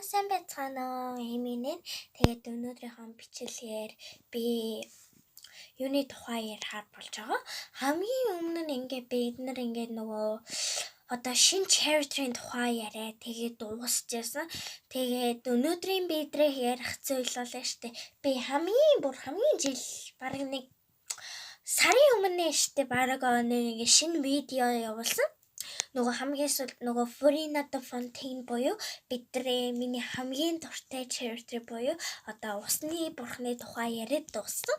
сайн байцгаана уу? Эминэ. Тэгээд өнөөдрийнхөө бичлэгээр би юуны тухай ярих болж байгаа. Хамгийн өмнө нь бид нар нөгөө одоо шинэ character-ийн тухай яриа. Тэгээд дуусчихсан. Тэгээд өнөөдрийн бидрээ ярих зүйл бол штэ. Би хамгийн жил бараг нэг сарын өмнө штэ бараг нэг шинэ видео явуулсан. Нөгөө хамгийн сүүлд нөгөө Farina the Fontaine буюу бидний миний хамгийн дуртай character буюу одоо усны бурхны тухай яриад дууссан.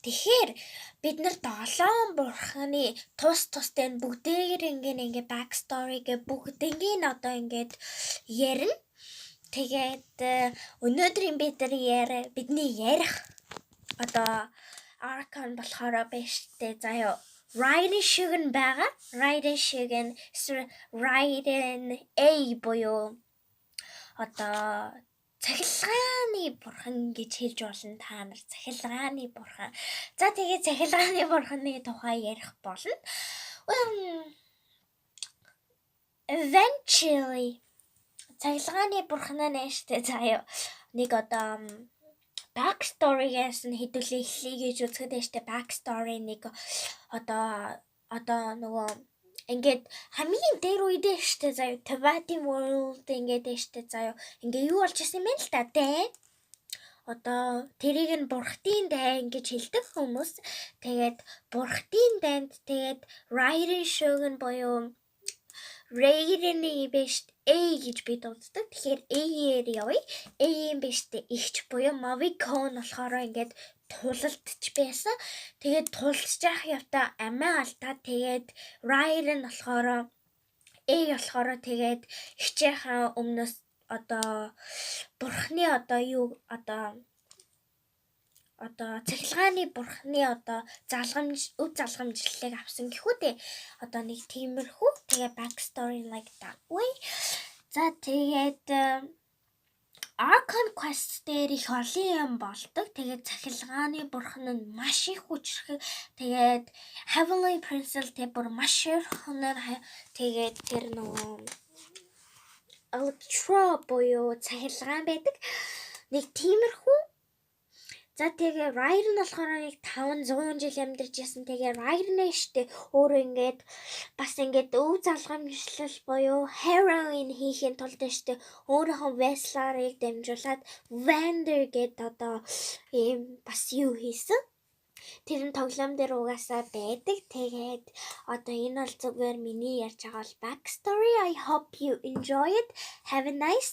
Тэгэхээр бид нар 7 бурхны тустай бүгдээр ингээ back story гэ бүгднийг одоо ингээд ярина. Тэгээд өнөөдрийн бидний ярих одоо arc-ан болохоор биштэй заяа Raiden шиг нь байгаа. Raiden шиг нь Raiden A буюу одоо цахилгааны бурхан гэж хэлж болно та нар. Цахилгааны бурхан. За тэгээ цахилгааны бурханы тухай ярих болно. Eventually цахилгааны бурхан нь штэ заяа нэг одоо backstory-гээс нь хэдүүлээ эхлэе гэж үзэхэд штэ backstory нэг одоо нөгөө ингээд хамгийн дээр үедээ штэ заяа Tavati World ингээд штэ заяа ингээ юу болж ирсэн юм бэ л та тэ одоо тэрийг нь бурхтын дайн гэж хэлдэг хүмүүс. Тэгээд бурхтын дайнд тэгээд Raiden Shogun буюу Raiden-ийн бишт A гэж би дууддаг. Тэгэхээр A-ээр явъя. A-ийн бишт ихч буюу Maviko нь болохоор ингээд тулалдч байсан. Тэгээд тулалдж явах явтаа амиа алдаа. Тэгээд Raiden болохоор A болохоор тэгээд хичээхэн өмнөөс одоо бурхны одоо юу одоо цахилгааны бурхны одоо өв залгамжлалыг авсан гэхүү дээ. Одоо нэг тиймэрхүү. Тэгээ back story like that way. За тэгээд Archon Quest дээр их олон юм болдог. Тэгээд цахилгааны бурхан нь маш их хүчрэх. Тэгээд Heavenly Princess тэр бүр маш их хонор тэгээд тэр нөгөө Electro буюу цахилгаан байдаг. Нэг тиймэрхүү. За тэгээ Raiden болохоор нэг 500 жил амьдарч байсан. Тэгээ Raiden штэ өөрөө ингээд бас ингээд өв залгамжлал буюу heroin хийхин тулд штэ өөрийнхөө Veslar-ыг дамжуулаад Vander гэдэг одоо ийм бас юу хийсэн. Тэр нь тоглоом дээр угаасаа байдаг. Тэгээд одоо энэ бол зүгээр миний ярьж байгаа backstory. I hope you enjoy it. Have a nice